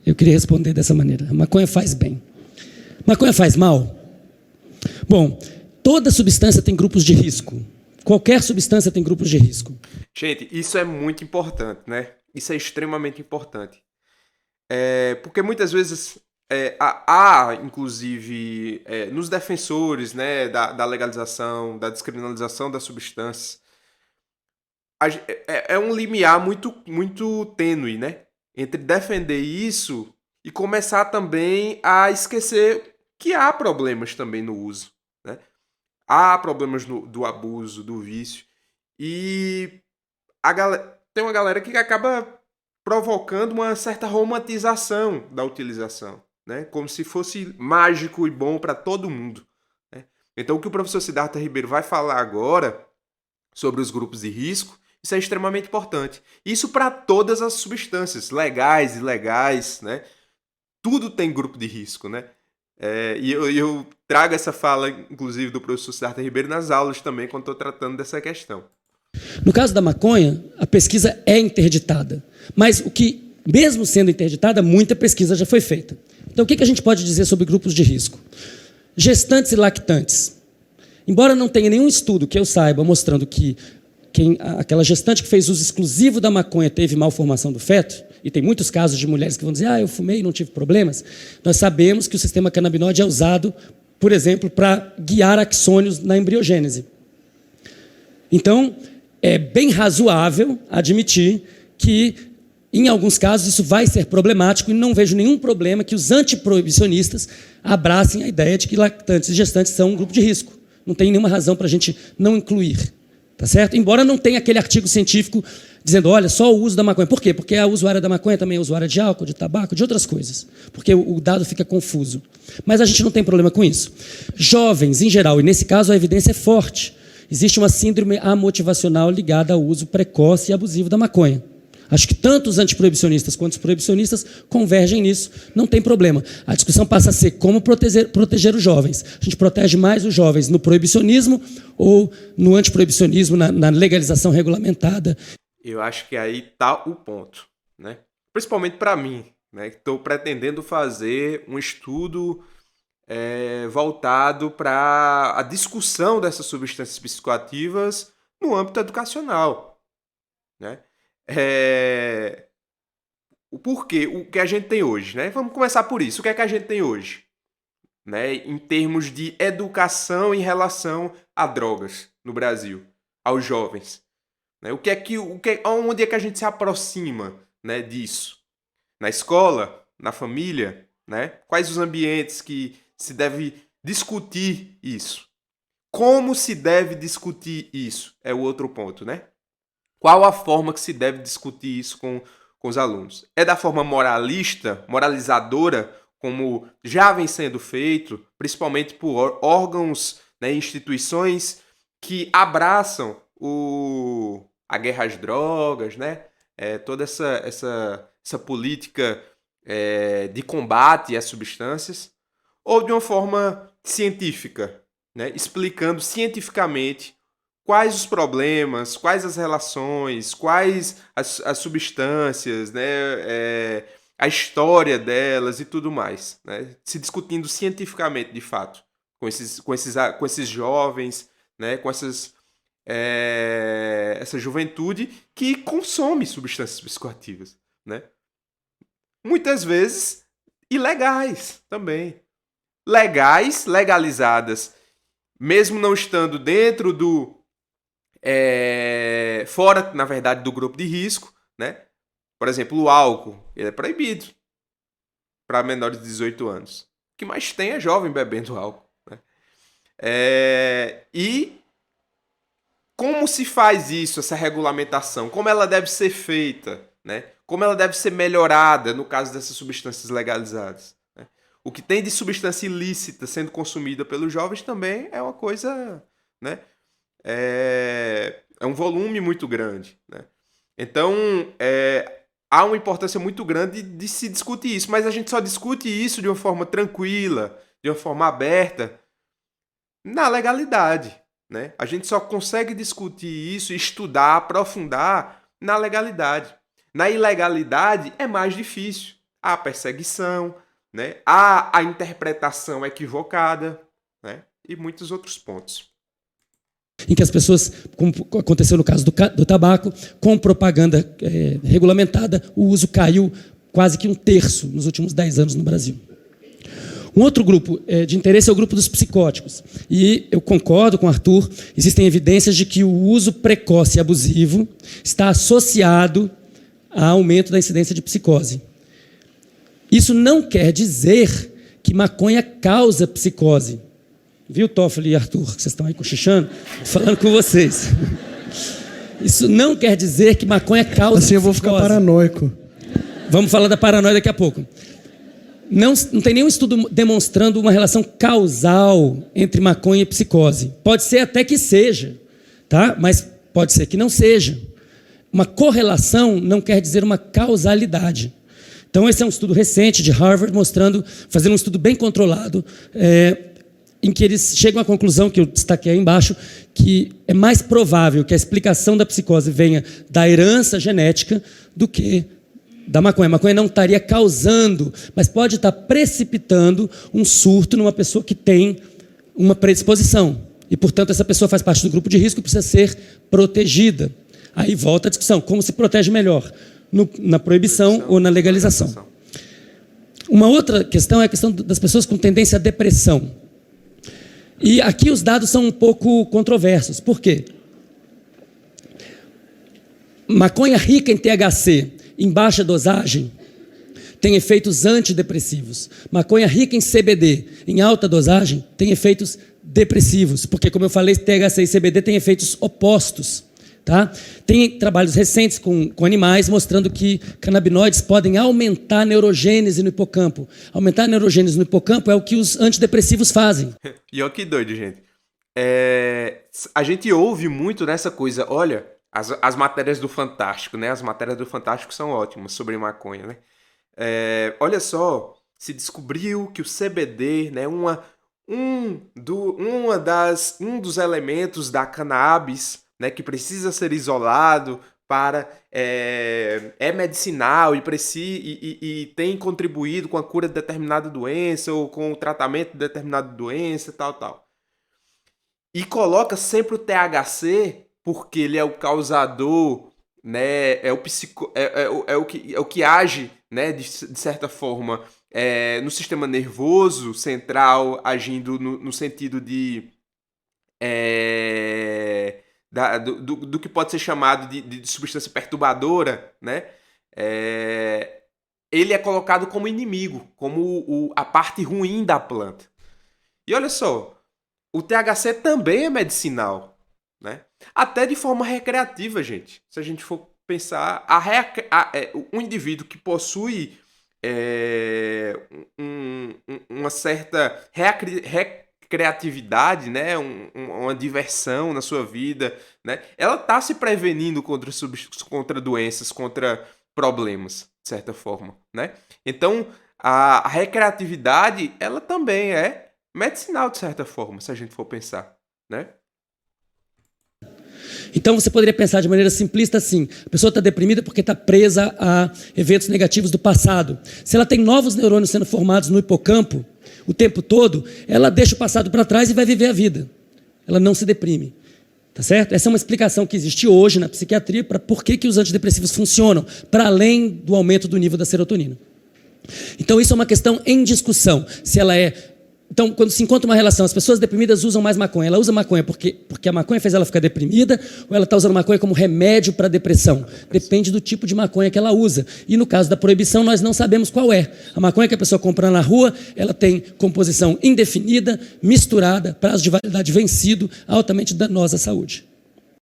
Eu queria responder dessa maneira. A maconha faz bem. Maconha faz mal? Bom, toda substância tem grupos de risco. Qualquer substância tem grupos de risco. Gente, isso é muito importante, né? Isso é extremamente importante. Porque muitas vezes há inclusive, nos defensores, né, da legalização, da descriminalização das substâncias, é um limiar muito, muito tênue, né? Entre defender isso e começar também a esquecer que há problemas também no uso, né? Há problemas do abuso, do vício. E tem uma galera que acaba provocando uma certa romantização da utilização, né? Como se fosse mágico e bom para todo mundo, né? Então, o que o professor Siddhartha Ribeiro vai falar agora sobre os grupos de risco, isso é extremamente importante. Isso para todas as substâncias, legais, ilegais, né? Tudo tem grupo de risco, né? E eu trago essa fala, inclusive, do professor Siddhartha Ribeiro nas aulas também, quando estou tratando dessa questão. No caso da maconha, a pesquisa é interditada. Mas mesmo sendo interditada, muita pesquisa já foi feita. Então, o que a gente pode dizer sobre grupos de risco? Gestantes e lactantes. Embora não tenha nenhum estudo que eu saiba mostrando que aquela gestante que fez uso exclusivo da maconha teve malformação do feto, e tem muitos casos de mulheres que vão dizer, eu fumei e não tive problemas, nós sabemos que o sistema canabinoide é usado, por exemplo, para guiar axônios na embriogênese. Então, é bem razoável admitir que, em alguns casos, isso vai ser problemático e não vejo nenhum problema que os antiproibicionistas abracem a ideia de que lactantes e gestantes são um grupo de risco. Não tem nenhuma razão para a gente não incluir. Tá certo? Embora não tenha aquele artigo científico dizendo, olha, só o uso da maconha. Por quê? Porque a usuária da maconha também é usuária de álcool, de tabaco, de outras coisas. Porque o dado fica confuso. Mas a gente não tem problema com isso. Jovens, em geral, e nesse caso a evidência é forte. Existe uma síndrome amotivacional ligada ao uso precoce e abusivo da maconha. Acho que tanto os antiproibicionistas quanto os proibicionistas convergem nisso, não tem problema. A discussão passa a ser como proteger os jovens. A gente protege mais os jovens no proibicionismo ou no antiproibicionismo, na legalização regulamentada. Eu acho que aí está o ponto, né? Principalmente para mim, né? Estou pretendendo fazer um estudo voltado para a discussão dessas substâncias psicoativas no âmbito educacional, né? O porquê, o que a gente tem hoje, né? Vamos começar por isso. O que é que a gente tem hoje, né? Em termos de educação em relação a drogas no Brasil, aos jovens, né? Onde é que a gente se aproxima, né, disso? Na escola, na família, né? Quais os ambientes que se deve discutir isso? Como se deve discutir isso? É o outro ponto, né? Qual a forma que se deve discutir isso com os alunos? É da forma moralista, moralizadora, como já vem sendo feito, principalmente por órgãos, né, instituições que abraçam a guerra às drogas, né? Toda essa política de combate às substâncias, ou de uma forma científica, né? Explicando cientificamente quais os problemas, quais as relações, quais as substâncias, né? A história delas e tudo mais, né? Se discutindo cientificamente, de fato, com esses jovens, né? Com essa juventude que consome substâncias psicoativas, né? Muitas vezes ilegais também. Legalizadas, mesmo não estando dentro fora, na verdade, do grupo de risco, né? Por exemplo, o álcool, ele é proibido para menores de 18 anos. O que mais tem é jovem bebendo álcool, né? E como se faz isso, essa regulamentação? Como ela deve ser feita, né? Como ela deve ser melhorada no caso dessas substâncias legalizadas, né? O que tem de substância ilícita sendo consumida pelos jovens também é uma coisa, né? É um volume muito grande, né? Então, há uma importância muito grande de se discutir isso, mas a gente só discute isso de uma forma tranquila, de uma forma aberta, na legalidade, né? A gente só consegue discutir isso, estudar, aprofundar na legalidade. Na ilegalidade é mais difícil. há perseguição, né? Há a interpretação equivocada, né? E muitos outros pontos. Em que as pessoas, como aconteceu no caso do tabaco, com propaganda regulamentada, o uso caiu quase que 1/3 nos últimos 10 anos no Brasil. Um outro grupo de interesse é o grupo dos psicóticos. E eu concordo com o Arthur, existem evidências de que o uso precoce e abusivo está associado a aumento da incidência de psicose. Isso não quer dizer que maconha causa psicose. Viu, Toffoli e Arthur, que vocês estão aí cochichando? Falando com vocês. Isso não quer dizer que maconha causa psicose. Assim eu vou ficar paranoico. Vamos falar da paranoia daqui a pouco. Não tem nenhum estudo demonstrando uma relação causal entre maconha e psicose. Pode ser até que seja, tá? Mas pode ser que não seja. Uma correlação não quer dizer uma causalidade. Então, esse é um estudo recente de Harvard, fazendo um estudo bem controlado, em que eles chegam à conclusão, que eu destaquei aí embaixo, que é mais provável que a explicação da psicose venha da herança genética do que da maconha. A maconha não estaria causando, mas pode estar precipitando um surto numa pessoa que tem uma predisposição. E, portanto, essa pessoa faz parte do grupo de risco e precisa ser protegida. Aí volta a discussão, como se protege melhor? Na proibição ou na legalização. Uma outra questão é a questão das pessoas com tendência à depressão. E aqui os dados são um pouco controversos. Por quê? Maconha rica em THC, em baixa dosagem, tem efeitos antidepressivos. Maconha rica em CBD, em alta dosagem, tem efeitos depressivos. Porque, como eu falei, THC e CBD têm efeitos opostos. Tá? Tem trabalhos recentes com animais mostrando que canabinoides podem aumentar a neurogênese no hipocampo. Aumentar a neurogênese no hipocampo é o que os antidepressivos fazem. E olha que doido, gente. A gente ouve muito nessa coisa, olha, as matérias do Fantástico, né? As matérias do Fantástico são ótimas sobre maconha, né? Olha só, se descobriu que o CBD, né, um dos elementos da cannabis, né, que precisa ser isolado para é medicinal e tem contribuído com a cura de determinada doença ou com o tratamento de determinada doença, tal. E coloca sempre o THC porque ele é o causador, né, é o que age, né, de certa forma, no sistema nervoso central, agindo no sentido de do que pode ser chamado de substância perturbadora, né? Ele é colocado como inimigo, como a parte ruim da planta. E olha só, o THC também é medicinal, né? Até de forma recreativa, gente. Se a gente for pensar, um indivíduo que possui uma certa criatividade, né, uma diversão na sua vida, né, ela está se prevenindo contra doenças, contra problemas, de certa forma, né? Então, a recreatividade, ela também é medicinal, de certa forma, se a gente for pensar, né? Então, você poderia pensar de maneira simplista assim: a pessoa está deprimida porque está presa a eventos negativos do passado. Se ela tem novos neurônios sendo formados no hipocampo o tempo todo, ela deixa o passado para trás e vai viver a vida. Ela não se deprime. Tá certo? Essa é uma explicação que existe hoje na psiquiatria para por que os antidepressivos funcionam, para além do aumento do nível da serotonina. Então, isso é uma questão em discussão. Se ela é... Então, quando se encontra uma relação, as pessoas deprimidas usam mais maconha. Ela usa maconha porque a maconha fez ela ficar deprimida, ou ela está usando maconha como remédio para a depressão? Depende do tipo de maconha que ela usa. E no caso da proibição, nós não sabemos qual é. A maconha que a pessoa compra na rua, ela tem composição indefinida, misturada, prazo de validade vencido, altamente danosa à saúde.